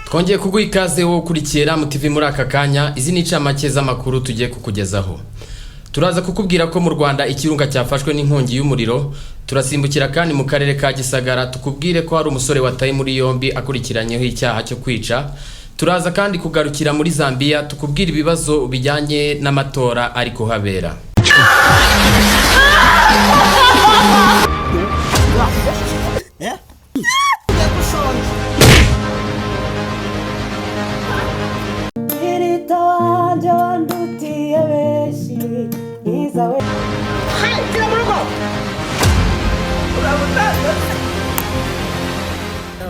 Twongeye kuguha ikaze wo kurikira mu TV muri aka kanya. Izi ni icamake z'amakuru tugiye kukugezaho. Turaza kukubwira ko mu Rwanda ikirunga cyafashwe n'inkongi y'umuriro. Turasimbukira kandi mu karere ka Gisagara tukubwire ko hari umusore wataye muri yombi akurikiranyeho icyaha cyo kwica. Turaza kandi kugarukira muri Zambia tukubwira ibibazo bijyanye n'amatora ari kuhabera.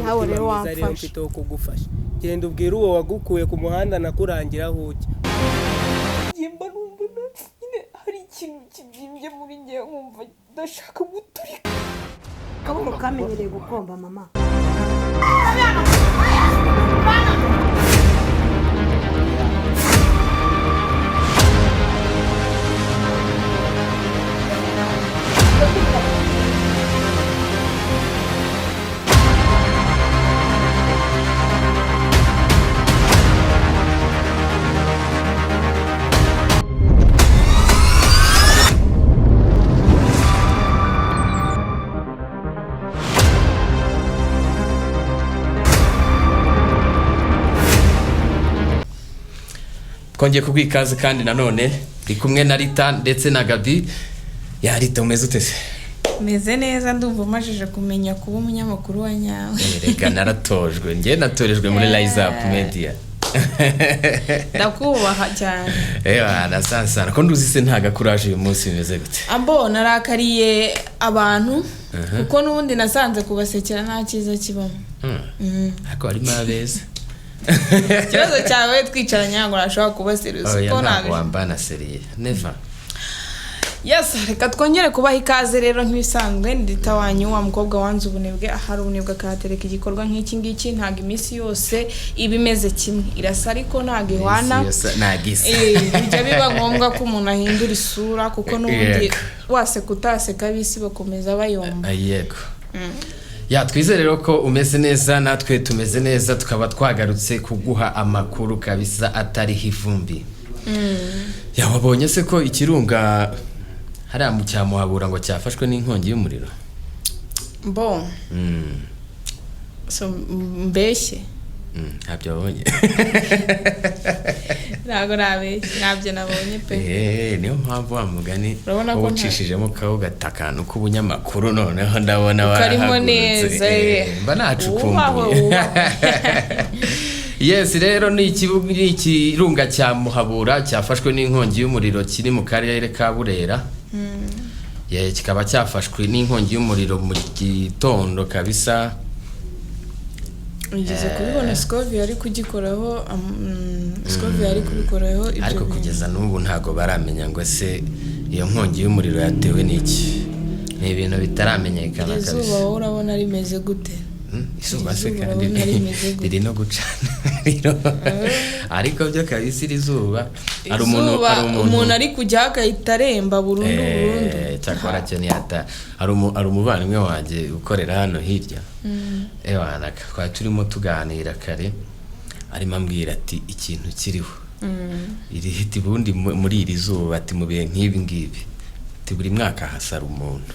Nawe rero wamfasha kugufasha genda ubwira uwo wagukuye ku muhanda nakurangira aho ujya. Yemba numva nyine hari ikintu kibyimbye muri ngiye nkumva ndashaka guturika. Kaboko kamenyereye gukomba mama. Twongeye kugwikaze kandi nanone ndi kumwe na Rita ndetse na Gabi. Ya Rita umeze ute se? Meze neza ndumva umajije kumenya kuba umunyamakuru wa nyawe. Reka naratojwe. Ngiye natorejwe muri Rise Up Media. Ndakubaha cyane. Nasansana ko nduzi se ntaga courage uyu munsi bimeze gute? Ambo narakariye abantu kuko nubundi nasanze kubasekera nta cyiza kibamo. Ako ari mabeza. Kibazo cyawe twicaranye ngo nashobora kubaseruza ko nabi wambana seriye never. Yes, reka twongere kubaha ikaze rero nk'ibisanzwe ndita wanyu wa mukobwa wanze ubunebwe ahari ubunebwe akatereka igikorwa nk'iki ngiki ntaga iminsi yose ibimeze kimwe irasa ariko ntaga ihwana bijya biba ngombwa ko umuntu ahindura isura kuko n'ubundi wase kutaseka bisi bakomeza bayomba. Yego. Ya twizere rero ko umeze neza natwe tumeze neza tukaba twagarutse kuguha amakuru kabisa atari hivumbi. Ya wabonye se ko ikirunga hari amucyamuhabura ngo cyafashwe n'inkongi y'umuriro? Bon. So mbeshye. Ntabyo wabonye. Ntago nabyo nabonye pe. Niyo mpamvu wa mugani ucishijemo kaho gatakano k'ubunyamakuru noneho ndabona karimo neza mba nacukumbuye. Yes, rero ni ikirunga cya Muhabura cyafashwe n'inkongi y'umuriro kiri mu karere ka Burera. Kikaba cyafashwe n'inkongi y'umuriro mu gitondo kabisa. Ngeze kubibona Scovia ari kugikoraho Scovia ari kubikoraho ibyo ariko kugeza n'ubu ntago baramenya ngo se iyo nkongi y'umuriro yatewe n'iki. Ni ibintu bitaramenyekana kabisa. Izuba urabona rimeze gute? Izuba se kandi riri no gucana ariko byo kabisa iri zuba ari umuntu ari kujya akayitaremba burundu cyakora cyo ni ata ari umuvandimwe wanjye ukorera hano hirya. Ewana kwa turimo tuganira kare arimo ambwira ati ikintu kiriho iri hiti bundi muri iri zuba ati mu bihe nk'ibi ngibi ati buri mwaka hasara umuntu.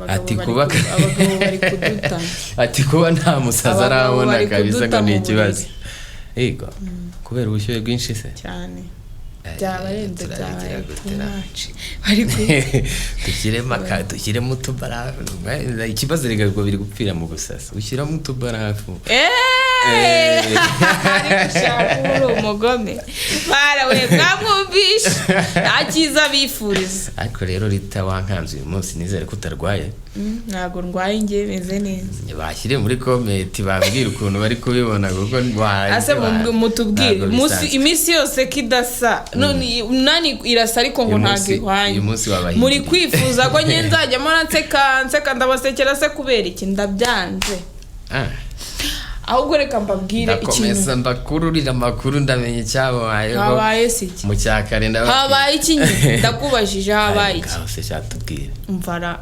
Ati kuba abagabo bari kudutana ati kuba nta musaza arabona kabisa ngo ni ikibazo. Yego kubera ubushyuhe bwinshi se cyane byabarenze dushyiremo utubarafu. Ikibazo rega ngo biri gupfira mu gusasa ushyiramo utubarafu. Ariko umugome barawe bwamwumvisha akiza bifuriza. Ariko rero Rita wankanze uyu munsi nizere ko utarwaye. Ntago ndwaye ngiye meze neza. Bashyire muri comment babwira ukuntu bari kubibona kuko ase mutubwire iminsi yose kidasa nani irasa ariko ngo ntago ihwanye. Muri kwifuza ko nyenzajyamo nseka ndabasekera se kubera iki ndabyanze. ahubwo reka mbabwire ikintu ndakomeza mbakururira amakuru ndamenye icyabaye habaye siki mu cyakare habaye iki ndakubajije habaye iki aho se cyatubwira umvara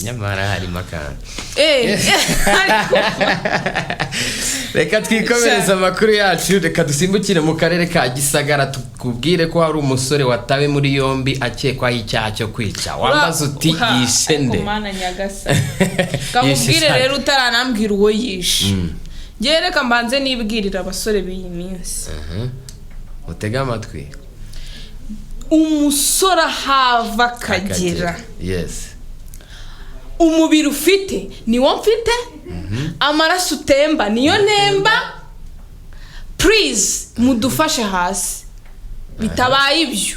nyamara hari makana reka twikomereze amakuru yacu, reka dusimbukire mu karere ka Gisagara tukubwire ko hari umusore watawe muri yombi akekwaho icyaha cyo kwica. Wambaza uti yishe nde? Kumana Nyagasa kamubwire rero utaranambwira uwo yishe. Ngiye reka mbanze nibwirira abasore b'iyi minsi. Utega amatwi. Umusore hava kagera. Yes. Umubiri ufite niwo mfite, amaraso utemba niyo nemba. Please mudufashe hasi, bitabaye ibyo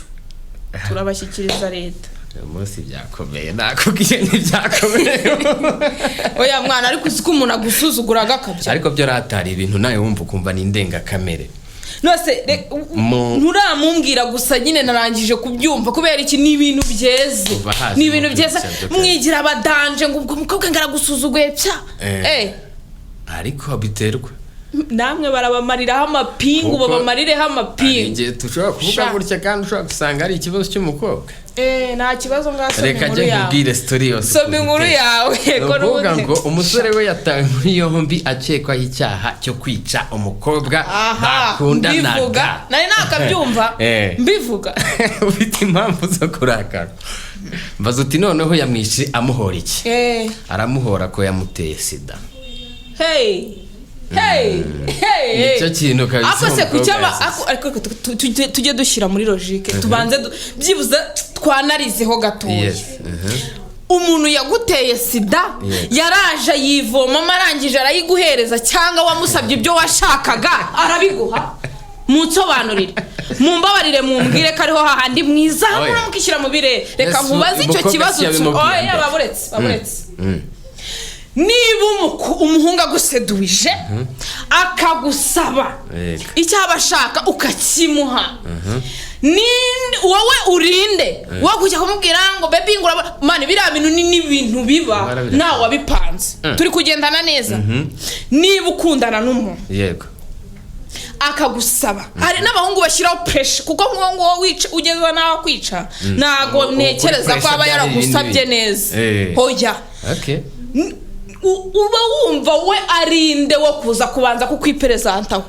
turabashyikiriza leta. Umunsi byakomeye nakubwiye ntibyakomeye. Oya mwana ariko uzi ko umuntu agusuzugura agakabya. Ariko byo ratari ibintu nawe wumva ukumva ni indenga kamere. Nose nturamumbwira gusa nyine narangije kubyumva kubera iki ni ibintu byeze. Ni ibintu byeze mwigira abadanje ngo ubwo mukobwa ngaragusuzuguye pya. Ariko biterwa. Namwe barabamariraho amapingu babamarireho amapingu. Ngiye tushobora kuvuga gutya kandi ushobora gusanga ari ikibazo cy'umukobwa. Nta kibazo ngasome inkuru yawe. Reka nkubwire story yose. Soma inkuru yawe ko nuvuga ngo umusore we yatawe muri yombi akekwaho icyaha cyo kwica umukobwa bakundanaga. Nari nakabyumva mbivuga. Ufite impamvu zo kurakara. Mbaza uti noneho yamwishe amuhora iki? Aramuhora ko yamuteye sida. Nicyo kintu kabisa. Ako se kucyaba tujye dushyira muri logique tubanze byibuza twanarizeho gatoya. Umuntu yaguteye sida yaraje yivoma marangije arayiguhereza cyangwa wamusabye ibyo washakaga arabiguha. Munsobanurire mumbabarire mumbwire ko ariho hahandi mwiza mukishyira mu bire. Reka nkubaze icyo kibazo. Oya baburetse. Niba umuhungu aguseduije akagusaba icyo abashaka ukakimuha, wowe urinde wakujya kumubwira ngo baby ngura mani biriya bintu ni ibintu biba nawe wabipanze turi kugendana neza. Niba ukundana n'umuntu yego akagusaba, hari n'abahungu bashyiraho pressure kuko ngo wica ugezwa nawe kwica nago nekereza ko aba yaragusabye neza. Hoya uba wumva we arinde wo kuza kubanza kukwiperezantaho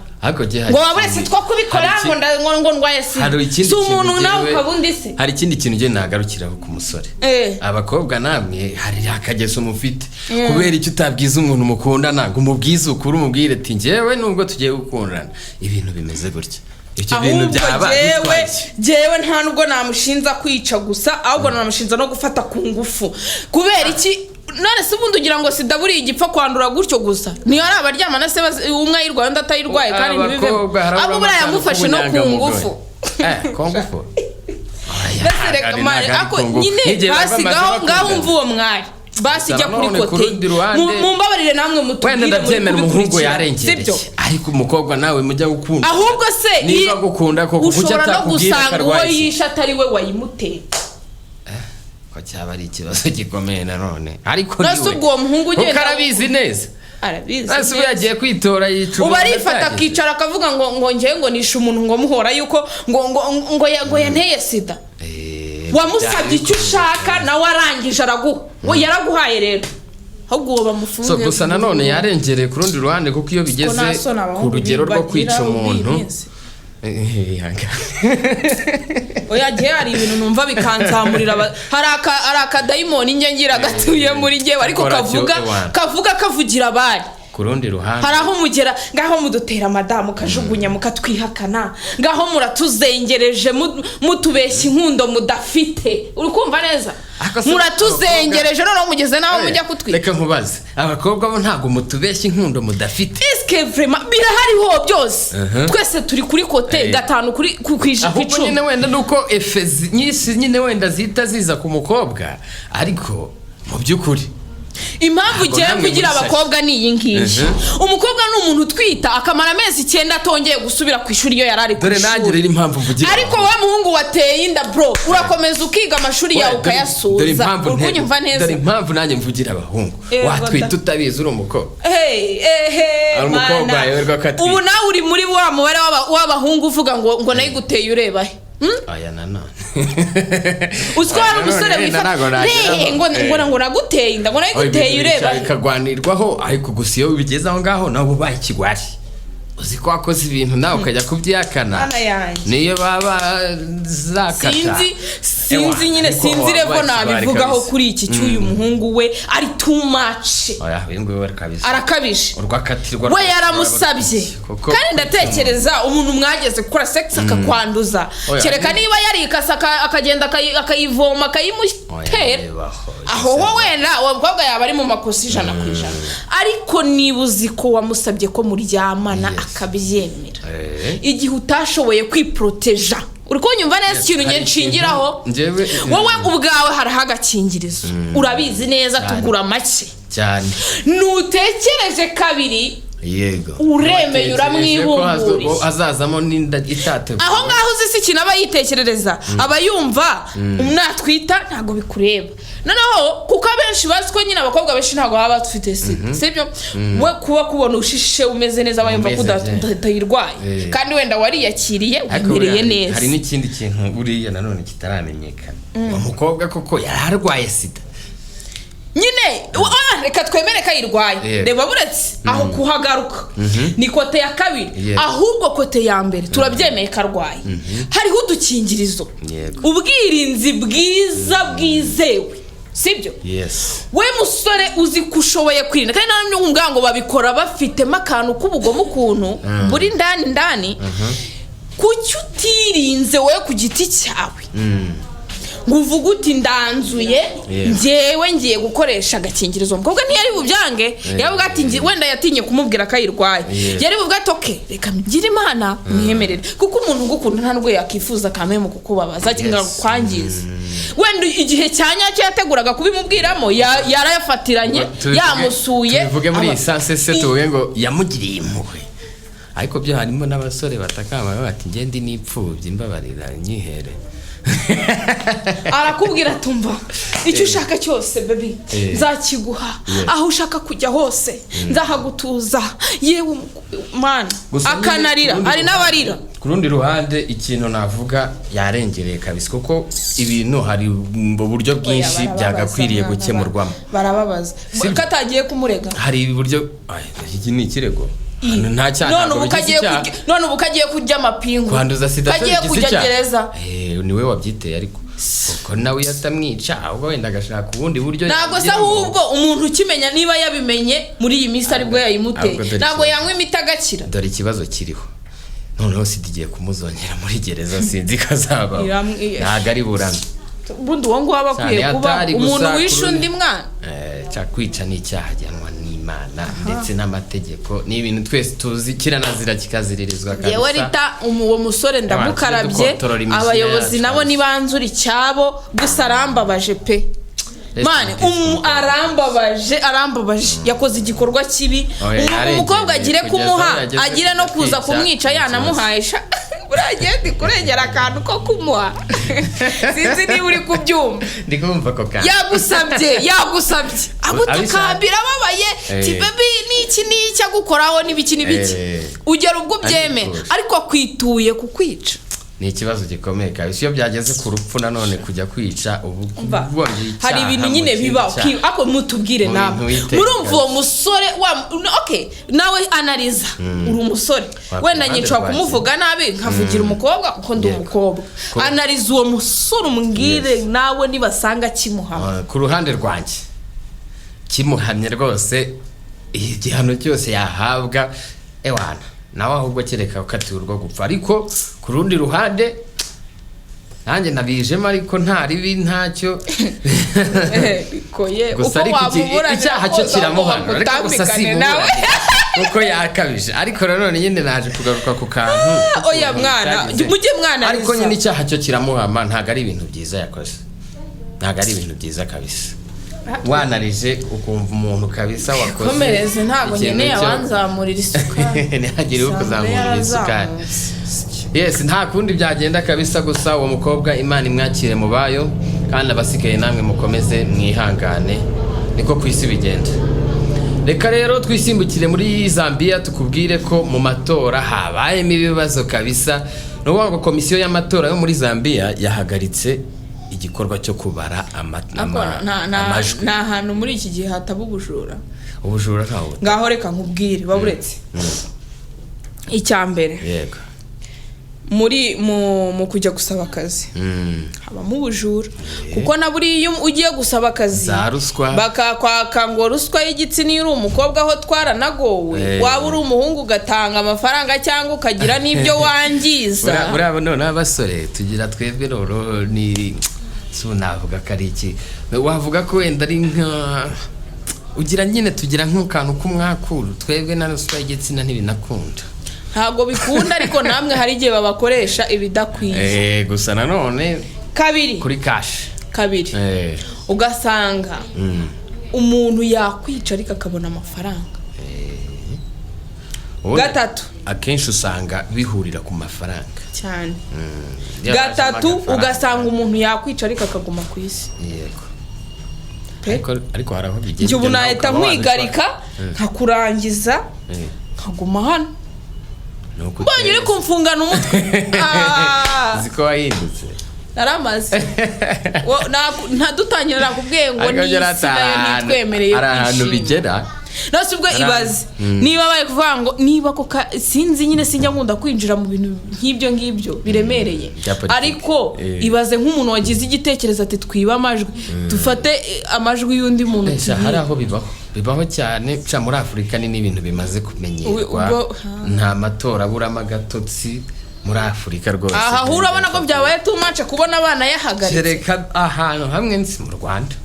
ngo waburetse two kubikora ngo ndwaye si umuntu nawe ukabundi se. Hari ikindi kintu ngiye nagarukiraho ku musore. Abakobwa namwe hari akageso mufite kubera icyo utabwiza umuntu mukundana ngo umubwize ukuri umubwire ati njyewe nubwo tugiye gukundana ibintu bimeze gutya. Icyo bintu byaba jewe nta nubwo namushinza kwica gusa ahubwo namushinza no gufata ku ngufu. Kubera iki none se ubundi ugira ngo sida buri igipfa kwandura gutyo gusa? Niyo ari abaryamana se umwe ayirwaye undi atayirwaye kandi ntibivemo. Abo buriya yamufashe no ku ngufu. Ku ngufu. Bese reka mari ako nyine basigaho ngaho umva uwo mwari basi jya kuri kote mumbabarire namwe mutubwire. Wenda ndabyemera umuhungu yarengeje ariko umukobwa nawe mujya gukunda. Ahubwo se niba gukunda ko ushobora no gusanga uwo yisha atari we wayimuteye. Cyaba ari ikibazo gikomeye nanone. Ariko niwe ubwo muhungu ugenda ukarabizi neza. Arabizi. Ese yagiye kwitora yicuba. Uba arifata akicara akavuga ngo ngiye ngo nishe umuntu ngo muhora yuko ngo yanteye sida. Wamusabye icyo ushaka nawe arangije araguha. We yaraguhaye rero. Ahubwo uwo bamufunge. So gusa nanone yarengereye ku rundi ruhande kuko iyo bigeze ku rugero rwo kwica umuntu. Oya gihe hari ibintu numva bikanzamurira. Hari akadayimoni nge ngira gatuye muri ngewe ariko kavugira abari ku rundi ruhande. Hari aho mugera ngaho mudutera madamu kajugunya mukatwihakana ngaho muratuzengereje mutubeshya inkundo mudafite. Uri kumva neza? Muratuzengereje none mugeze naho mujya kutwika. Reka nkubaze abakobwa bo ntago mutubeshya inkundo mudafite. Eske vraiment birahariho byose. Twese turi kuri kote gatanu kuri kwijije. Ahubwo nyine wenda nuko efezi nyisi nyine wenda zita ziza ku mukobwa ariko mu byukuri impamvu ugiye kugira abakobwa ni iyi ngiyi. Umukobwa ni umuntu utwita akamara amezi 9 atongeye gusubira ku ishuri iyo yarari ku ishuri. Dore nanjye rero impamvu mvugira. Ariko we muhungu wateye inda bro urakomeza ukiga amashuri yawe ukayasoza. Urkunyumva neza. Dore impamvu nanjye mvugira abahungu. Watwita utabizi uri umukobwa. Umukobwa yewerwa kati. Ubu nawe uri muri wa mubare w'abahungu uvuga ngo nayiguteye ureba he. aya nanone uziko hari umusore wifata ngo naguteye inda ngo naguteye ureba ikagwanirwaho ariko gusa iyo bigeze aho ngaho nabo baye ikigwari uzi ko wakoze ibintu nawe ukajya kubyihakana niyo baba zakata sinzi nyine sinzi rero nabivugaho kuri iki cy'uyu muhungu we ari too much arakabije urwakatirwa we yaramusabye kandi ndatekereza umuntu mwageze gukora sex akakwanduza kereka niba yarikasa akagenda akayivoma akayimutera aho wenda uwo mukobwa yaba ari mu makosa 100%, ariko nibuzi ko wamusabye ko muryamana akabyemera igihe utashoboye kwiproteja uri kunyumva neza ikintu nshingiraho wowe ubwawe haraho agakingirizo urabizi neza tugura make cyane nutekereje kabiri yego uremeye uramwihunguriye azazamo n'inda itate aho ngaho uzisi ikintu aba yitekerereza aba yumva umnatwita ntago bikureba noneho kuko abenshi bazi ko nyine abakobwa benshi ntago baba bafite sibyo we kuba kubona ushishe umeze neza bayumva ko udatayirwaye kandi wenda wariyakiriye umereye neza hari n'ikindi kintu buriya nanone kitaramenyekana umukobwa koko yararwaye sida nyine reka twemere ko ayirwaye reba buretse aho kuhagaruka ni kote ya kabiri ahubwo kote ya mbere turabyemeye ko arwaye hariho udukingirizo ubwirinzi bwiza bwizewe sibyo we musore uzi kushoboye kwirinda kandi namwe umwango babikora bafitemo akantu k'ubugomo ukuntu buri ndani kuki utirinze wowe ku giti cyawe nguvuga uti ndanzuye ngewe ngiye gukoresha agakingirizo umukobwa ntiyari bubyange yavuga ati wenda yatinye kumubwira ko ayirwaye yari buvuga ati okay reka ngire imana mwemerere kuko umuntu ugukunda nta nubwo yakifuza kamwe mu kukubabaza cyangwa kwangiza wenda igihe cyanyacyo yateguraga kubimubwiramo yarayafatiranye yamusuye tuvuge muri sanse tuvuge ngo yamugiriye impuhwe ariko byo harimo n'abasore batakama bati ngende n'ipfubye imbabarira nyihere arakubwira tumva icyo ushaka cyose baby nzakiguha aho ushaka kujya hose nzahagutuza yewe man akanarira ari n'abarira ku rundi ruhande ikintu navuga yarengereye kabisa kuko ibintu hari mu buryo bwinshi byagakwiriye gukemurwamo barababaza ko atagiye kumurega hari buryo iki ni ikirego nta cyana none ubu kagiye kujya amapingu kwanduza sida kagiye kujya gereza niwe wabyiteye ariko uko nawe yatamwica ahubwo wenda agashaka ubundi buryo ntabwo se ahubwo umuntu ukimenya niba yabimenye muri iyi minsi aribwo yayimuteye ntabwo yanywa imiti agakira dore ikibazo kiriho noneho sida igiye kumuzongera muri gereza sinzi ko azaba ntabwo ari burame ubundi uwo nguwo aba akwiye kuba umuntu wishe undi mwana kwica ni icyaha gihanwa n'Imana ndetse n'amategeko ni ibintu twese tuzi kiranazira kikaziririzwa kabisa yewe rita uwo musore ndamukarabye abayobozi nabo nibanzura icyabo gusa arambabaje pe mane arambabaje yakoze igikorwa kibi umukobwa agire kumuha agire no kuza kumwica yanamuhaisha buragende kurengera akantu ko kumuha sinzi niba uri kubyumva ndikumva ko kandi yagusabye agutakambira babaye ti baby niki agukoraho n'ibiki ugera ubwo byemera ariko akwituye kukwica ni ikibazo gikomeye kabisa iyo byageze ku rupfu nanone kujya kwica ubu hari ibintu nyine biba ako mutubwire namwe murumva uwo musore nawe analiza uri umusore wenda nyicwa kumuvuga nabi nkavugira umukobwa kuko ndi umukobwa analiza uwo musore umbwire nawe nibasanga kimuhamye ku ruhande rwanjye kimuhamye rwose igihano cyose yahabwa ewana nawe ahubwo kereka ukatiwe urwo gupfa ariko ku rundi ruhande nanjye nabijemo ariko nta ribi ntacyo gusa icyaha cyo kiramuhana ariko gusa simubura kuko yakabije ariko nanone nyine naje kugaruka ku kantu oya mwana mujye mwana ariko nyine icyaha cyo kiramuhama ntago ari ibintu byiza yakoze ntago ari ibintu byiza kabisa wanarije ukumva umuntu kabisa wakoze komereze ntago nkeneye abanzamurira isukari ntihagire ukuzamurira isukari yes nta kundi byagenda kabisa gusa uwo mukobwa Imana imwakire mu bayo kandi abasigaye namwe mukomeze mwihangane niko kwisi bigenda reka rero twisimbukire muri Zambia tukubwire ko mu matora habayemo ibibazo kabisa. N'ubuvuga ngo komisiyo y'amatora yo muri Zambia yahagaritse igikorwa cyo kubara amajwi. Nta hantu muri iki gihe hataba ubujura ntawe. Ngaho reka nkubwire baburetse icyambere yego mu kujya gusaba akazi habamo ubujura kuko na buri iyo ugiye gusaba akazi bakakwaka ngo ruswa y'igitsina iyo uri umukobwa aho twaranagowe waba uri umuhungu ugatanga amafaranga cyangwa ukagira n'ibyo wangiza. Buriya none abasore tugira twebwe rero ni navuga ko ari iki wavuga ko wenda ari nka ugira nyine tugira nk'akantu k'umwakuru twebwe na ruswa y'igitsina ntibinakunda ntabwo bikunda ariko namwe hari igihe babakoresha ibidakwiye gusa nanone kabiri kuri cash ugasanga umuntu yakwica ariko akabona amafaranga gatatu akenshi usanga bihurira ku mafaranga cyane gatatu ugasanga umuntu yakwica ariko akaguma ku isi ariko hari aho bigeze ubu nahita nkwigarika nkakurangiza nkaguma hano mbonye uri kumfungana umutwe ziko wahindutse naramaze ntadutangirira kubwiye ngo n'isi nayo ntitwemereye hari ahantu bigera nose ubwo ibaze niba bari kuvuga ngo niba koko sinzi nyine sinjya nkunda kwinjira mu bintu nk'ibyo biremereye ariko ibaze nk'umuntu wagize igitekerezo ati twiba amajwi dufate amajwi y'undi muntu hari aho bibaho cyane muri Afurika ni n'ibintu bimaze kumenyerwa nta matora aburamo agatotsi muri Afurika rwose aha urabona ko byabaye too much kubona abana yahagaritse reka ahantu hamwe nsi mu Rwanda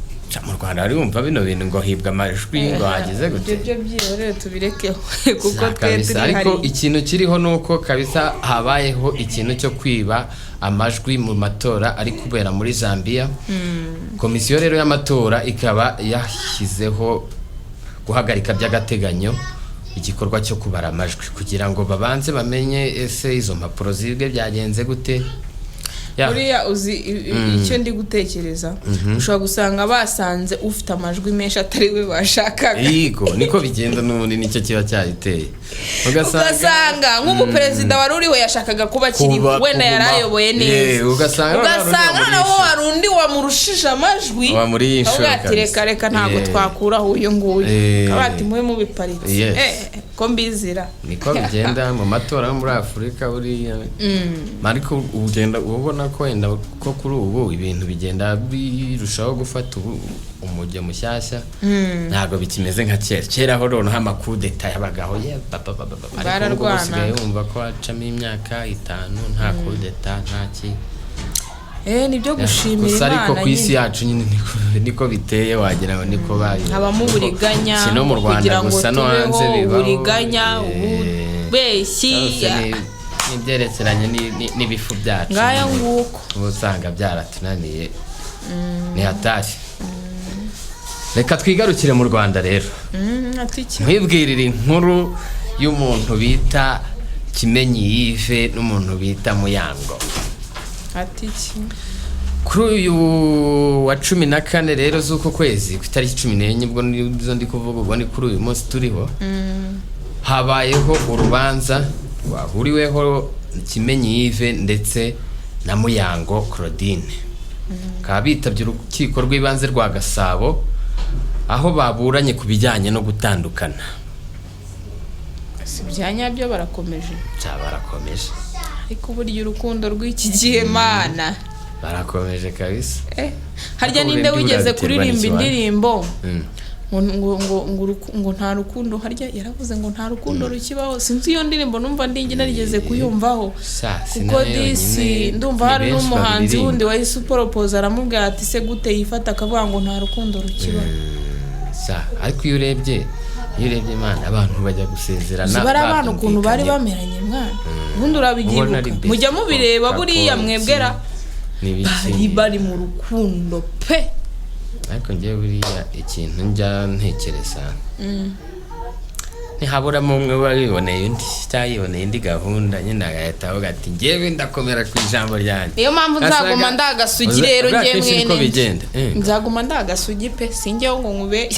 ari wumva bino bintu ngo hibwa amajwi ngo hagize gute ibyo byihorere tubirekeho kuko twese ariko ikintu kiriho nuko kabisa habayeho ikintu cyo kwiba amajwi mu matora ari kubera muri Zambia. Komisiyo rero y'amatora ikaba yashyizeho guhagarika by'agateganyo igikorwa cyo kubara amajwi kugira ngo babanze bamenye ese izo mpapuro zibwe byagenze gute. Buriya uzi icyo ndi gutekereza ushobora gusanga basanze ufite amajwi menshi atari we bashakaga yego niko bigenda n'ubundi nicyo kiba cyayiteye ugasanga nk'umuperezida wari uriho yashakaga kuba kiriho wenda yarayoboye neza ugasanga naho hari undi wamurushije amajwi ati reka ntabwo twakuraho uyu nguyu abati muhe mubiparitse ko mbizira niko bigenda mu matora yo muri Afurika buriya ariko ugenda ubona ko wenda ko kuri ubu ibintu bigenda birushaho gufata umujya mushyashya ntabwo bikimeze nka kera aho noneho amakudeta yabagaho ariko usigaye wumva ko hacamo imyaka 5 nta kudeta nta ki nibyo gushimira Imana ariko ku isi yacu nyine niko biteye wagira ngo niko bayo habamo uburiganya sino mu Rwanda gusa no hanze bibaho uburiganya ubeshyi n'ibyerekeranye n'ibifu byacu ngaya nguko usanga byaratunaniye ni hatari. Reka twigarukire mu Rwanda rero mwibwirira inkuru y'umuntu bita Kimenyi Yves n'umuntu bita Muyango kuri uyu wa 14 rero z'uko kwezi ku itariki 14 ubwo nizo ndi kuvuga ubwo ni kuri uyu munsi turiho habayeho urubanza rwahuriweho Kimenyi Yves ndetse na Muyango Claudine kaba bitabye urukiko rw'ibanze rwa Gasabo aho baburanye ku bijyanye no gutandukana. Si byanyabyo barakomeje ariko burya urukundo rw'iki gihe mana barakomeje kabisa. Harya ninde wigeze kuririmba indirimbo ngo nta rukundo harya yaravuze ngo nta rukundo rukibaho sinzi iyo ndirimbo numva ndingi narigeze kuyumvaho kuko disi ndumva hari n'umuhanzi wundi wahise propose aramubwira ati se gute yifata akavuga ngo nta rukundo rukibaho ariko iyo urebye Imana abantu bajya gusezerana bari abantu ukuntu bari bameranye mwana ubundi urabigibuka mujya mubireba buriya mwebwera bari mu rukundo pe ariko ngiye buriya ikintu njya ntekereza ntihaburamo umwe babiboneye undi cyayiboneye indi gahunda nyine agahita avuga ati njyewe ndakomera ku ijambo ryanjye. Niyo mpamvu nzaguma ndagasugi rero njye mwene bigenda nzaguma ndagasugi pe sinjyeho ngo nkube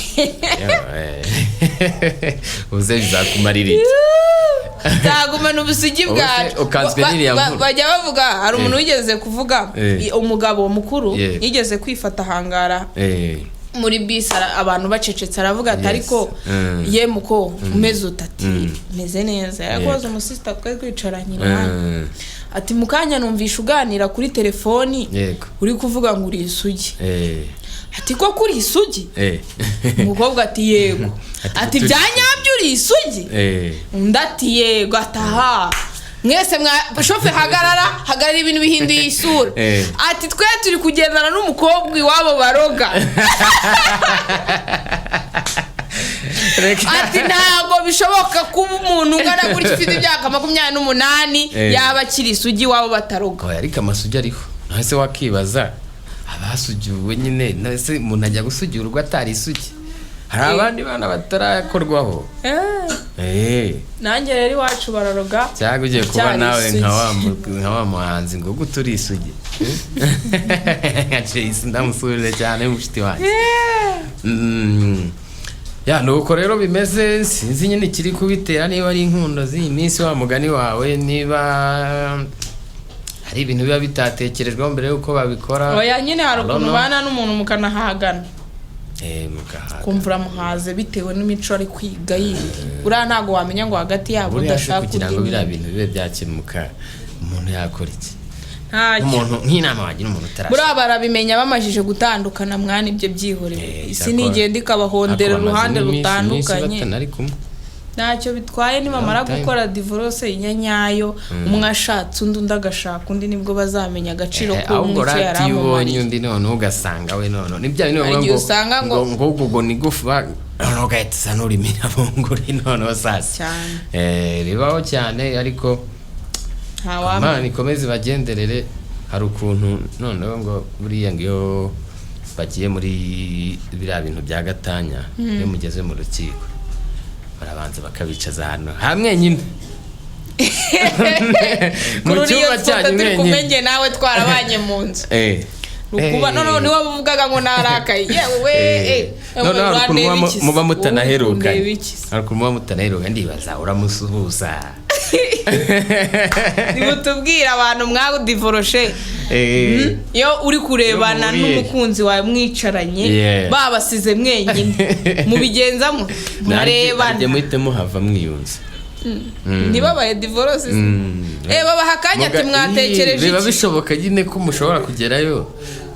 uze bizakumarira iki nzaguma n'ubusugi bwacu. Bajya bavuga hari umuntu wigeze kuvuga umugabo mukuru yigeze kwifata hangara muri bisi abantu bacecetse aravuga ati ariko ye muko umeze utati meze neza yarakoze umusista twe kwicaranye nawe ati mukanya numvisha uganira kuri telefoni uri kuvuga ngo uri isugi ati ko kuri isugi umukobwa ati yego ati byanyabyo uri isugi ndati yego ataha mwese shofe hagarara ibintu bihinduye isura ati twe turi kugendana n'umukobwa iwabo baroga ati ntago bishoboka kuba umuntu ungana gutya ufite imyaka 28 yaba akiri isugi iwabo bataroga. Ariko amasugi ariho nahise wakibaza abasugiwe nyine nahise umuntu ajya gusugirwa atari isugi hari abandi bana batarakorwaho nanjye rero iwacu bararoga cyangwa ugiye kuba nawe nka wa muhanzi ngo guturi isugi Chase ndamusurire cyane mushiti wanjye nuko rero bimeze sinzi nyine kiri kubitera niba ari inkundo z'iyi minsi wa mugani wawe niba hari ibintu biba bitatekerejweho mbere yuko babikora. Oya nyine hari ukuntu bana n'umuntu mukanahagana kumvura muhaze bitewe n'imico ari kwiga yindi uriya ntago wamenya ngo hagati yabo udashaka kugira ngo biriya bintu bibe byakemuka umuntu yakora iki umuntu nk'inama wagira umuntu utarashaka buriya barabimenya bamajije gutandukana mwana ibyo byihoreye isi nigenda ikabahondera uruhande rutandukanye ntacyo bitwaye nibamara gukora divorce inyanyayo umwe ashatse undi agashaka undi nibwo bazamenya agaciro k'umwe yaramubonye undi none ugasanga we none nibya ngo ni gufa ugahita n'urimira bunguri none wasase bibaho cyane ariko Imana ikomeze bagenderere. Hari ukuntu noneho ngo buriya ngiyo bagiye muri biriya bintu bya gatanya iyo mugeze mu rukiko barabanza bakabicaza hano hamwe nyine mu cyumba cyanyu mwenyine nawe twarabanye mu nzu rukuba none niwe bavugaga ngo narakaye yewe none muba mutanaheruka ariko muba mutanaheruka ndibaza uramusuhuza nimutubwira abantu mwago divorce yo uri kurebana n'umukunzi wawe mwicaranye babasize mwenyine mubigenzamo murebana muhite muhava mwiyunze nibabaye divorce baba hakanya ati mwatekereje iki biba bishoboka nyine ko mushobora kugerayo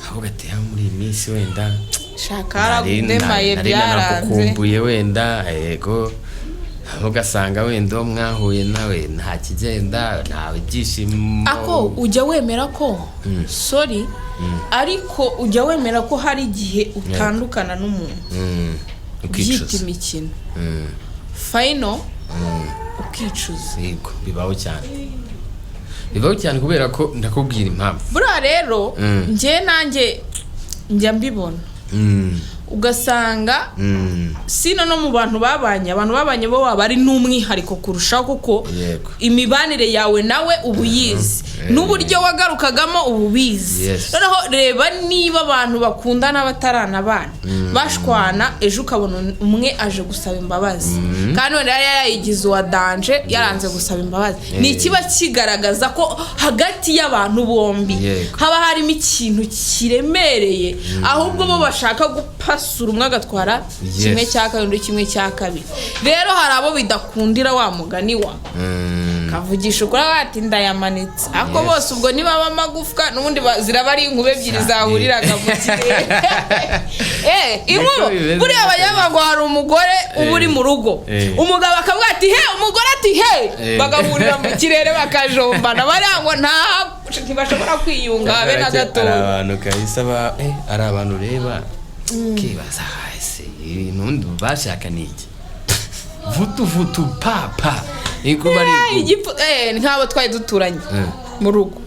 avuga ati muri iyi minsi wenda shakara gudemaye byaranze kumbuye wenda yego ugasanga wenda mwahuye nawe nta kigenda nta byishimo ako ujya wemera ko sorry ariko ujya wemera ko hari igihe utandukana n'umuntu ukicuza imikino final ukicuza yego bibaho cyane kubera ko ndakubwira impamvu buriya rero nanjye njya mbibona ugasanga sino no mu bantu babanye bo waba ari n'umwihariko kurushaho kuko imibanire yawe nawe ubuyizi n'uburyo wagarukagamo ububizi noneho reba niba abantu bakundana batarana bana bashwana ejo ukabona umwe aje gusaba imbabazi kandi none yayigize uwa danje yaranze gusaba imbabazi ni kiba kigaragaza ko hagati y'abantu bombi haba harimo ikintu kiremereye ahubwo bo bashaka gupasura umwe agatwara kimwe cya kabiri kimwe cya kabiri rero hari abo bidakundira wa mugani wa kavugisha ukora bati ndayamanitse ako bose ubwo niba bamagufwa n'ubundi ziraba ari inkube ebyiri zahuriraga mu kirere inkuru buriya abayabago hari umugore uba uri mu rugo umugabo akavuga ati umugore ati bagahurira mu kirere bakajombana barangwa ntibashobora kwiyunga habe na gato abantu kahise ari abantu ureba kibaza hasi n'undi bashaka niki vutu papa ikuba ari nk'abo twari duturanye mu rugo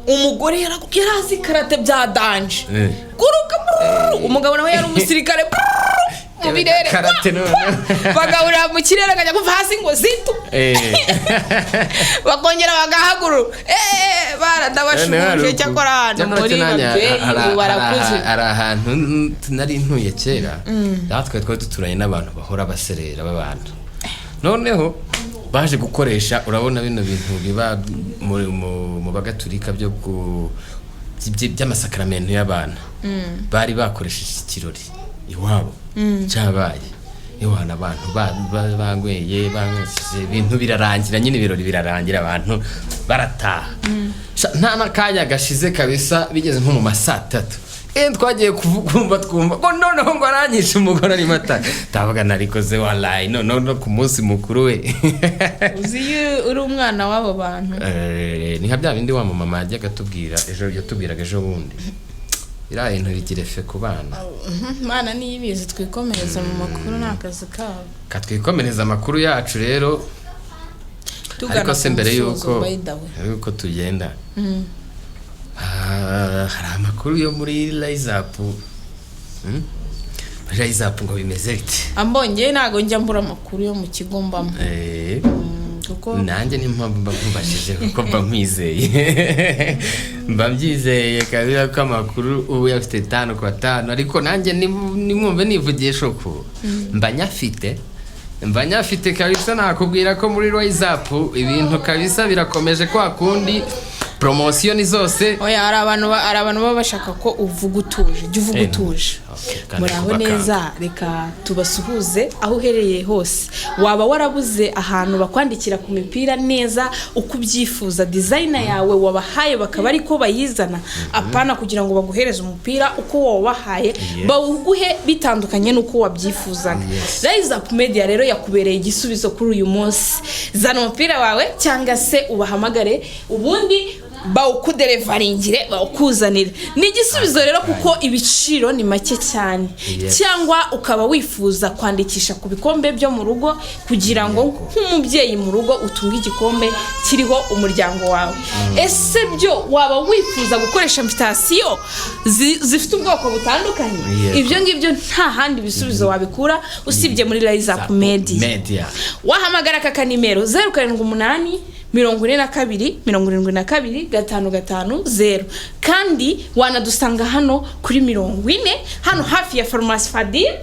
umugore yarazi karate bya danje guruka umugabo nawe yari umusirikare mu birere karate none bagahurira mu kirere akajya kuva hasi ngo zitu bakongera bagahaguru baradabashuje cyakora ahantu muri babyeyi barakuze. hari ahantu nari ntuye kera natwe twari duturanye n'abantu bahora baserera b'abantu, noneho baje gukoresha urabona bino bintu biba mu bagaturika by'amasakaramentu y'abana, bari bakoresheje ikirori iwabo cyabaye iwana abantu banyweye banywesheje ibintu birarangira, nyine ibirori birarangira abantu barataha. Nta nakanya gashize kabisa bigeze nko mu masaa 3 twagiye twumva ngo noneho ngo aranyishe umugore ari mata tavuga narikoze wallahi no ku munsi mukuru we. Uzi uri umwana w'abo bantu ni nka bya bindi wa mama yajyaga tubwira yatubwiraga ejo bundi iriya bintu bigira efe ku bana. Mana niyibizi twikomereza mu makuru n'akazi kabo katwikomereza amakuru yacu rero, ariko se mbere yuko tugenda hari amakuru yo muri Rise Up ngo bimeze bite? Ambonye ntago njya mbura amakuru yo mu kigo mbamo kuko nanjye ni mpamvu mbashije kuko mba nkwizeye mba mbyizeye kabira ko amakuru ubu yafite 5 kwa 5, ariko nanjye nimwumve nivugisha uko mba nyafite kabisa. Nakubwira ko muri Rise Up ibintu kabisa birakomeje kwa kundi promotion zose. Oya hari abantu baba bashaka ko uvuga utuje, jya uvuga utuje. Muraho neza, reka tubasuhuze aho uhereye hose. Waba warabuze ahantu bakwandikira ku mipira neza uko ubyifuza, designer yawe wabahaye bakaba ariko bayizana, apana kugira ngo baguhereze umupira uko wabahaye bawuguhe bitandukanye nuko wabyifuzaga. Rise Up Media rero yakubereye igisubizo kuri uyu munsi. Zana umupira wawe cyangwa se ubahamagare ubundi bawukuderevaringire bawukuzanire. Ni igisubizo rero kuko ibiciro ni make cyane. Cyangwa ukaba wifuza kwandikisha ku bikombe byo mu rugo kugira ngo nk'umubyeyi mu rugo utunge igikombe kiriho umuryango wawe. Ese byo waba wifuza gukoresha invitation zifite ubwoko butandukanye? Ibyo ngibyo nta handi bisubizo wabikura usibye muri Rise Up Media. Wahamagara aka kanimero 078 42 kandi wanadusanga hano kuri 40 hano hafi ya Pharmacy Fadil.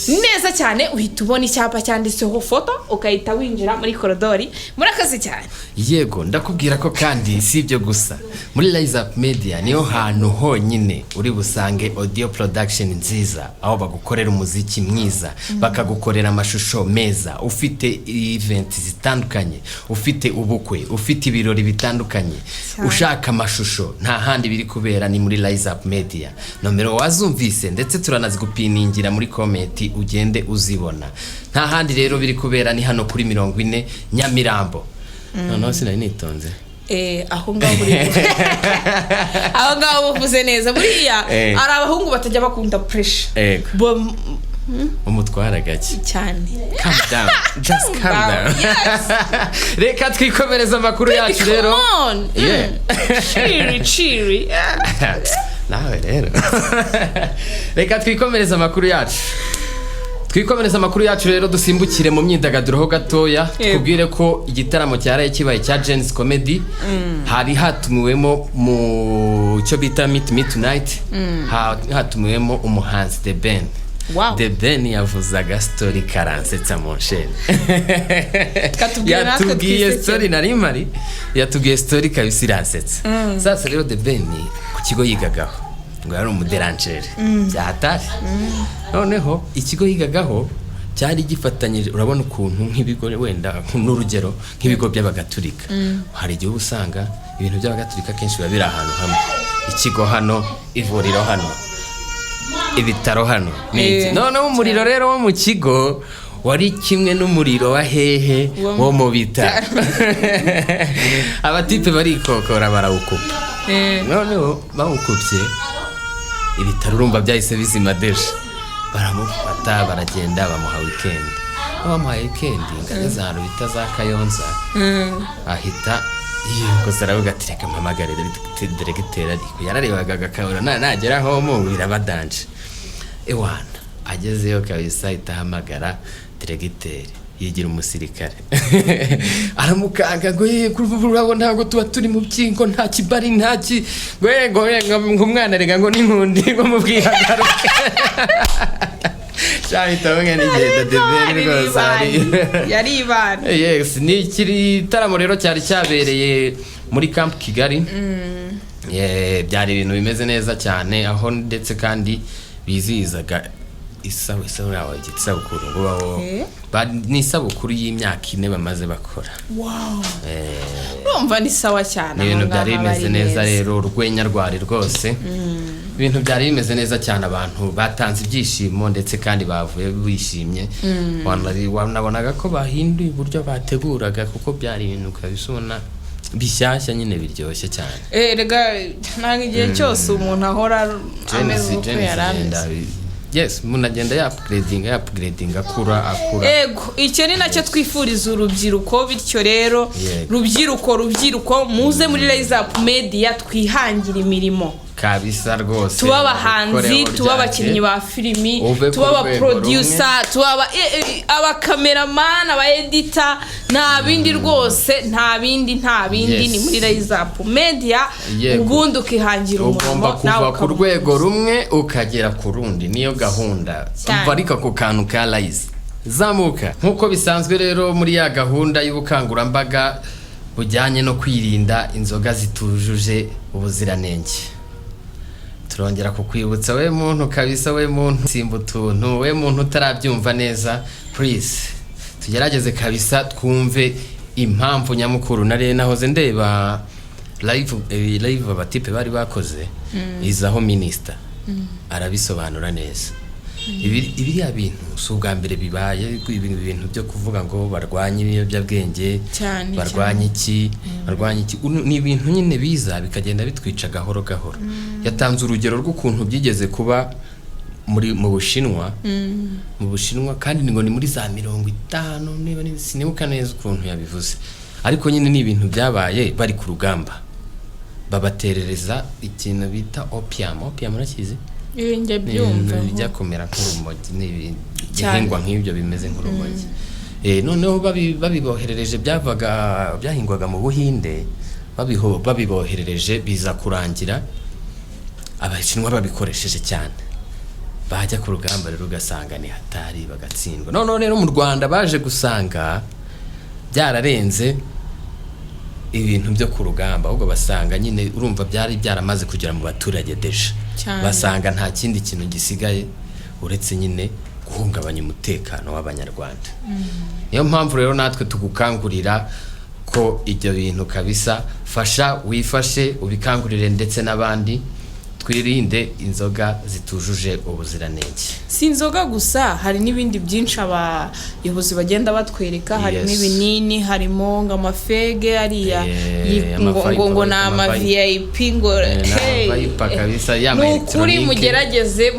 Neza cyane uhita ubona icyapa cyanditseho foto ukahita winjira muri koridori. Murakaze cyane. Yego ndakubwira ko kandi si ibyo gusa, muri Rise Up Media niyo hantu honyine uri busange audio production nziza, aho bagukorera umuziki mwiza, bakagukorera amashusho meza, ufite event zitandukanye, ufite ubukwe, ufite ibirori bitandukanye, ushaka amashusho nta handi biri kubera ni muri Rise Up Media. Nomero wazumvise ndetse turanazigupiningira muri comment ugende uzibona. Nta handi rero biri kubera ni hano kuri 40 Nyamirambo. No sinari nitonze. Aho ngaho buri aho ngaho uvuze neza buriya ari abahungu batajya bakunda pressure. Umutwara gake cyane. Calm down, just calm down. Reka twikomereza amakuru yacu rero. Chiri nawe rero reka twikomereza amakuru yacu rero dusimbukire mu myidagaduro ho gatoya. Kubwire ko igitaramo cyaraye kibaye cya Genesis Comedy hari hatumiwemo mu cyo bita Meet Tonight, hatumiwemo umuhanzi The Ben. The Ben yavuzaga story karansetsa monshene. Yatubwiye story nari mari, yatubwiye story kabisa iransetsa. Sasa rero The Ben ku kigo yigagaho ngo yari umuderangere byahatari. Noneho ikigo yigagaho cyari gifatanyije, urabona ukuntu nk'ibigo wenda n'urugero nk'ibigo by'abagatulika hari igihe usanga ibintu by'abagatulika kenshi biba biri ahantu hamwe, ikigo hano, ivuriro hano, ibitaro hano. Noneho umuriro rero wo mu kigo wari kimwe n'umuriro wa hehe wo mu bitaro. Abatipe barikokora barawukupa. Noneho bawukupye ibitaro urumva byahise bizima deje, baramufata baragenda bamuha weekend. Ngagaza ahantu bita za Kayonza, ahita ko zaravuga ati reka mpamagare diregiteri ariko yararebaga agakabura nagera aho mu birabadanje. Ewana agezeyo kabisa itahamagara diregiteri yigira umusirikare aramukanga ngo urabona ntabwo tuba turi mu byingo nta kibari ntaki ngo umwana rega ngo n'inkundi ngo mubwihagaruke cyahita bamwe n'igenda debere rwose yari ibana. Yes, ni igitaramo rero cyari cyabereye muri Camp Kigali. Byari ibintu bimeze neza cyane aho ndetse kandi bizihizaga isabukuru ngo ni isabukuru y'imyaka 4 bamaze bakora. Wow. Urumva ni sawa cyane. Ibintu byari bimeze neza rero urwenya rwari rwose. Ibintu byari bimeze neza cyane abantu batanze ibyishimo ndetse kandi bavuye bishimye. Wanabonaga ko bahinduye uburyo bateguraga kuko byari ibintu kabisona bishyashya nyine biryoshye cyane. Rega nanga igihe cyose umuntu ahora ameze uko yarameze. Yes, munagenda upgrading akura. Ego, icyo ni nacyo twifuriza urubyiruko bityo rero rubyiruko muze muri Rise Up Media twihangira imirimo. Kabisa rwose. Tuba abahanzi, tuba abakinnyi ba filimi, tuba aba producer, tuba aba cameraman, aba editor, nta bindi rwose, nta bindi ni muri Rise Up Media. Ubundi ukihangira umurimo nawe ku rwego rumwe ukagera ku rundi, niyo gahunda. Umvarika ku kantu ka Rise. Zamuka. Nkuko bisanzwe rero muri ya gahunda y'ubukangurambaga bujyanye no kwirinda inzoga zitujuje ubuziranenge. Turongera kukwibutsa we muntu kabisa, we muntu simba utuntu, we muntu utarabyumva neza, please tugerageze kabisa twumve impamvu nyamukuru. Nare nahoze ndeba live abatipe bari bakoze izaho minister arabisobanura neza. Ibiriya bintu si ubwa mbere bibaye, ibintu byo kuvuga ngo barwanye ibiyobyabwenge, barwanye iki ni ibintu nyine biza bikagenda bitwica gahoro gahoro. Yatanze urugero rw'ukuntu byigeze kuba mu Bushinwa, kandi ngo ni muri za 50 niba sinibuka neza ukuntu yabivuze, ariko nyine ni ibintu byabaye bari ku rugamba, babaterereza ikintu bita opium urakizi? Nge byumva bijya kumera nk'urumogi n'ibihingwa nk'ibyo bimeze nk'urumogi. Noneho babiboherereje byahingwaga mu Buhinde, babiboherereje biza kurangira abashinwa babikoresheje cyane, bajya ku rugamba rero ugasanga ni hatari bagatsindwa. None rero mu Rwanda baje gusanga byararenze ibintu byo ku rugamba, ahubwo basanga nyine urumva byari byaramaze kugera mu baturage deje, basanga nta kindi kintu gisigaye uretse nyine guhungabanya umutekano w'Abanyarwanda. Niyo mpamvu rero natwe tugukangurira ko ibyo bintu kabisa fasha wifashe ubikangurire ndetse n'abandi twirinde inzoga zitujuje ubuziranenge. Si inzoga gusa, hari n'ibindi byinshi abayobozi bagenda batwereka, harimo ibinini, harimo ng'amafege ariya ngo na ama VIP ngo nukuri mugerageze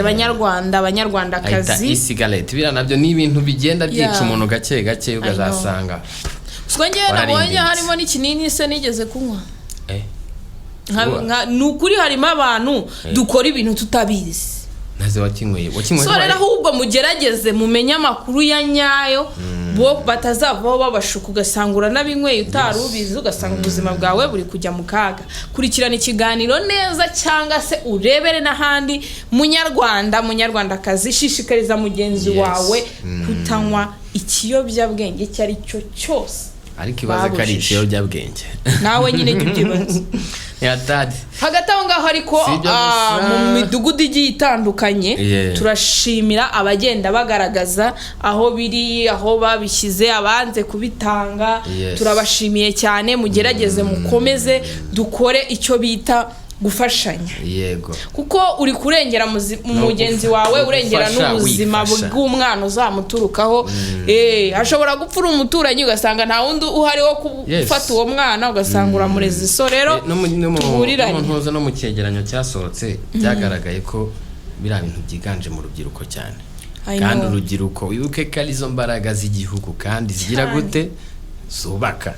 Banyarwandakazi. Isigareti bira nabyo ni ibintu bigenda byica umuntu gake gake ugazasanga. Swongeye nabonye harimo n'ikinini se nigeze kunywa. Nukuri harimo abantu dukora ibintu tutabizi. Naze wakinyweye so rero ahubwo mugerageze mumenye amakuru ya nyayo, bo batazavaho babashuka ugasangura n'abinyweye utarubizi ugasanga ubuzima bwawe buri kujya mu kaga. Kurikirana ikiganiro neza cyangwa se urebere n'ahandi. Munyarwandakazi, shishikariza mugenzi wawe kutanywa ikiyobyabwenge icyo ari cyo cyose. Ariko ibaze ko ari ikiyobyabwenge nawe nyine gibyibaze yatadi hagati aho ngaho. Ariko mu midugudu igiye itandukanye turashimira abagenda bagaragaza aho biri, aho babishyize, abanze kubitanga. Turabashimiye cyane, mugerageze mukomeze dukore icyo bita gufashanya. Yego, kuko uri kurengera mugenzi wawe, urengera n'ubuzima bw'umwana uzamuturukaho. Ashobora gupfura umuturanyi ugasanga nta wundi uhari wo gufata uwo mwana, ugasanga uramureze. So rero tuburiranye no mu cyegeranyo cyasohotse byagaragaye ko bira bintu byiganje mu rubyiruko cyane. Kandi urubyiruko wibuke ko ari zo mbaraga z'igihugu kandi zigira gute zubaka.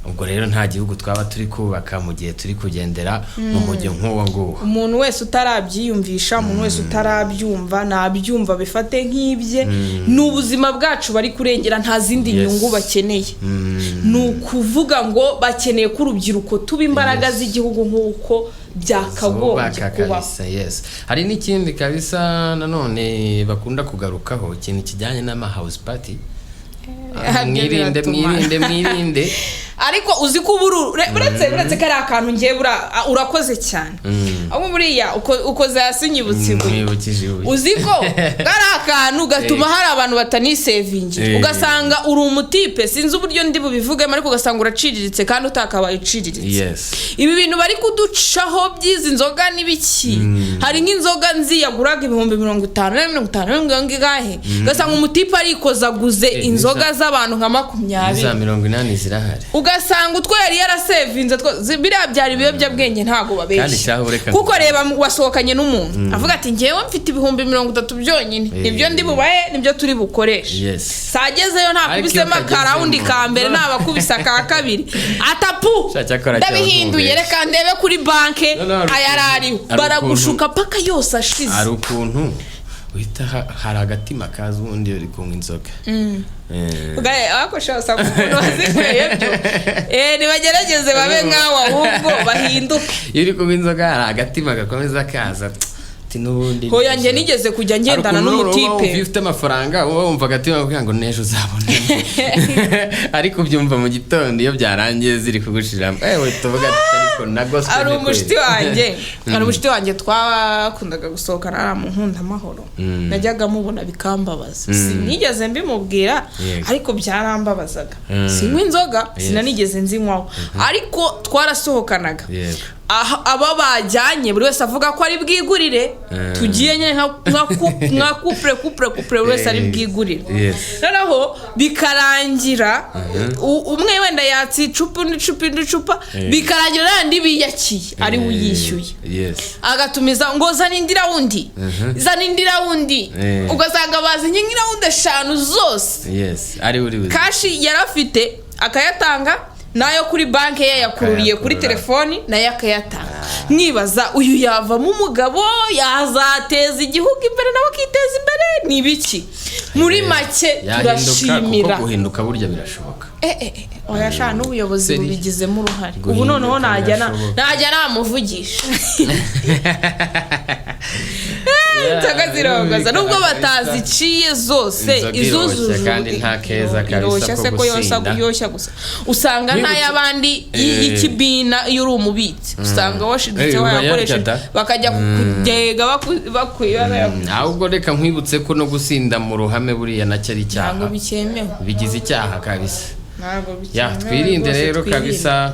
ubwo rero nta gihugu twaba turi kubaka mu gihe turi kugendera mu mujyo nk'uwo nguwo. Umuntu wese utarabyiyumvisha, umuntu wese utarabyumva nabyumva bifate nk'ibye, n'ubuzima bwacu bari kurengera, nta zindi nyungu bakeneye. Nukuvuga ngo bakeneye ko urubyiruko tuba imbaraga z'igihugu nk'uko byakagombye kuba. Yes. Hari n'ikindi kabisa nanone bakunda kugarukaho, ikintu kijyanye n'ama house party. Mwirinde ariko uzi ko uretse kari akantu ngiye urakoze cyane. Abo buriya ukoze yasinyibutse uzi ko kari akantu gatuma hari abantu batanisevingira, ugasanga uri umutipe, sinzi uburyo ndi bubivuge ariko ugasanga uraciriritse kandi utakabaye uciriritse. Ibi bintu bari kuducaho byizi nzoga n'ibiki, hari nk'inzoga nzi yaguraga 50 ngahe, ugasanga umutipe arikozaguze inzoga z'abantu nka 20 za 80 zirahari, ugasanga utwo yari yarasevinze biriya byari ibiyobyabwenge ntago babeshya. Kuko reba wasohokanye n'umuntu avuga ati ngewe mfite 30 byonyine, nibyo ndi bubaye, nibyo turi bukoreshe. Sagezeyo nta kubisema karawundi ka mbere, nabakubisa ka kabiri atapu ndabihinduye, reka ndebe kuri banke ayarari baragushuka paka yose ashize. Ari ukuntu wita hari agatima kazi ubundi uri kunywa inzoga. Akosha sakuno wazikweye byo. Nibagerageze babe nkawe ahubwo bahinduke. Iri kunywa inzoga hari agatima gakomeza kaza. Tinubundi hoya nge nigeze kujya ngendana n'umutipe ufite amafaranga wowe wumva agatima kugira ngo nejo uzabone. Ariko byumva mu gitondo iyo byarangiye ziri kugushira tuvuga ariko na gospel. Ari umushiti wanjye twakundaga gusohokana ara mu nkunda amahoro, najyaga mubona bikambabaza, sinigeze mbimubwira ariko byarambabazaga. Sinywa inzoga sinanigeze nzinywaho, ariko twarasohokanaga. Aba bajyanye buri wese avuga ko ari bwigurire, tugiye nyine nka couple buri wese ari bwigurire. Noneho bikarangira umwe wenda yatsi icupa n'icupa bikarangira nandi biyakiye ari uyishyuye, agatumiza ngo zanindira wundi ugasanga bazinye ngira wundi 5 zose ari uri kashi yarafite akayatanga, nayo kuri banke ye yakururiye kuri telefoni nayo akayatanga. Mwibaza uyu yavamo umugabo yazateza igihugu imbere nawe akiteza imbere nibiki? Muri make turashimira kuko guhinduka burya birashoboka. Oyasha n'ubuyobozi bubigizemo uruhare. Ubu noneho najya namuvugisha. Tagazirongoza nubwo bataziciye zose izuzuje kandi nta keza kabisa ko yoshya gusa. Usanga n'ayabandi y'ikibina iyo uri umubitsi, usanga washiditse wayakoresha bakajya kugega bakwiba. Ahubwo reka nkwibutse ko no gusinda mu ruhame buriya nacyo ari icyaha, ntabwo bikemewe, bigize icyaha kabisa. Twirinde rero kabisa,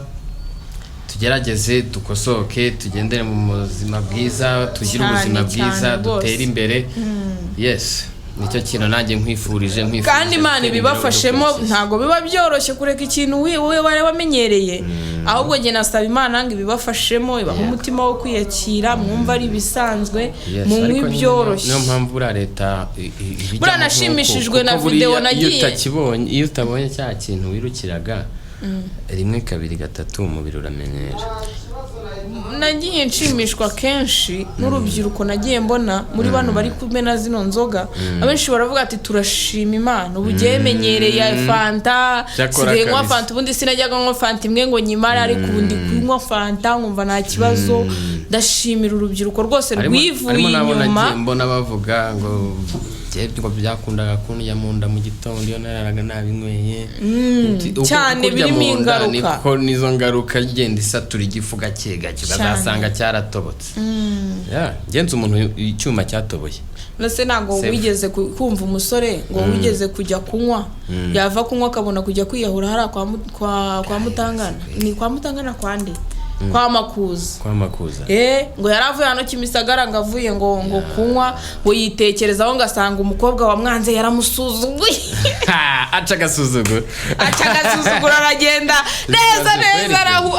tugerageze dukosoke, tugendere mu buzima bwiza, tugire ubuzima bwiza, dutere imbere. Nicyo kintu nanjye nkwifurije kandi Imana ibibafashemo. Ntago biba byoroshye kureka ikintu wowe wari wamenyereye, ahubwo nge nasaba Imana ngo ibibafashemo, ibaha umutima wo kwiyakira, mwumva ari bisanzwe, mu nk'ibyoroshye. Niyo mpamvu bura leta buranashimishijwe na video nagiye. Iyo utabonye cya kintu wirukiraga 1 2 3 umubiri uramenyera. Nagiye nshimishwa kenshi n'urubyiruko nagiye mbona muri bano bari kumena zino nzoga. Abenshi baravuga ati turashima Imana ubu yemenyereye fanta, sigaye fanta, ubundi sinajyaga ngo fanta imwe ngo nyimara, ariko ubundi kunywa fanta nkumva nta kibazo. Ndashimira urubyiruko rwose rwivuye inyuma. Mbona bavuga ngo ngo byakundaga kunya mu nda mu gitondo iyo nararaga nabinyweye cyane, birimo ingaruka. Niko nizo ngaruka genda isatura igifu gake bazasanga cyaratobotse. Genze umuntu icyuma cyatoboye. Nase nago wigeze kumva umusore ngo wigeze kujya kunywa, yava kunywa akabona kujya kwiyahura hari kwa Mutangana. Ni kwa Mutangana kwande kwa Makuza. Ngo yaravuye hano Kimisagara ngo avuye ngo kunywa ngo yitekerezaho ngasanga umukobwa wa mwanze yaramusuzuguye. Acagasuzugura aragenda neza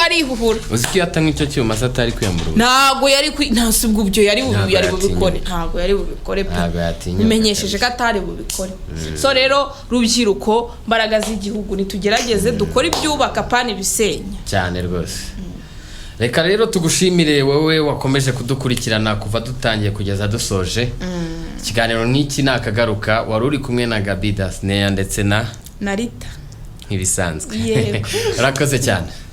arihuhura. Uziki yatanga icyo cyuma atari kwiyambura. Ntago yari ntasubwo ubyo yari bubikore. Ntago yari bubikore pe. Bimenyesheje ko atari bubikore. So rero rubyiruko mbaraga z'igihugu nitugerageze dukora ibyubaka pani bisenya. Cyane rwose. Reka rero tugushimire wowe wakomeje kudukurikirana kuva dutangiye kugeza dusoje. Ikiganiro n'iki nakagaruka wari uri kumwe na Gabi Dasneya ndetse na Rita nk'ibisanzwe. Urakoze cyane.